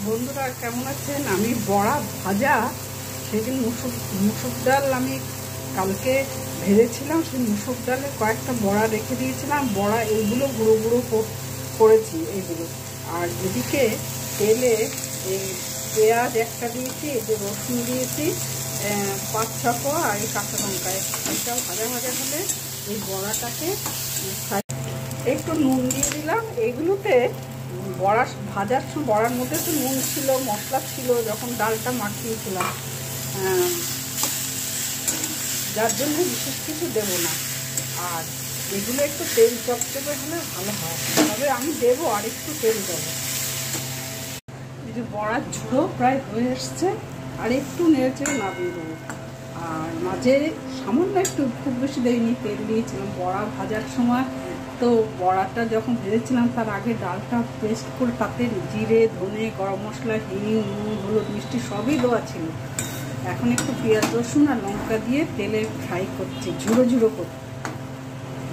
বন্ধুরা কেমন আছেন? আমি বড়া ভাজা সেদিন মুসুর ডাল আমি কালকে ভেজেছিলাম, সেই মুসুর ডালে কয়েকটা বড়া রেখে দিয়েছিলাম। বড়া এইগুলো গুঁড়ো গুঁড়ো করেছি এইগুলো। আর এদিকে তেলে এই পেঁয়াজ একটা দিয়েছি, এই যে রসুন দিয়েছি 5-6 কোয়া, আর এই কাঁচা লঙ্কা এটা ভাজা ভাজা হলে এই বড়াটাকে একটু নুন দিয়ে দিলাম। এইগুলোতে বড়া ভাজার সময় বড়ার মধ্যে তো নুন ছিল, মশলা ছিল যখন ডালটা মাখিয়েছিলাম, যার জন্য বিশেষ কিছু দেবো না। আর এগুলো একটু তেল চপচপে হলে ভালো হয়, তবে আমি দেবো আর একটু তেল দেবো। এই যে বড়ার ঝুড়ো প্রায় হয়ে এসছে, আর একটু নেড়েচেড়ে নামিয়ে দেবো। আর মাঝে সামান্য একটু, খুব বেশি দেয়নি, তেল দিয়েছিলাম বড়া ভাজার সময়। তো বড়াটা যখন ভেজেছিলাম তার আগে ডালটা পেস্ট করে তাতে জিরে, ধনে, গরম মশলা, হিং, নুন, হলুদ, মিষ্টি সবই দেওয়া ছিল। এখন একটু পেঁয়াজ, রসুন আর লঙ্কা দিয়ে তেলে ফ্রাই করছি, ঝুড়ো ঝুড়ো করছি।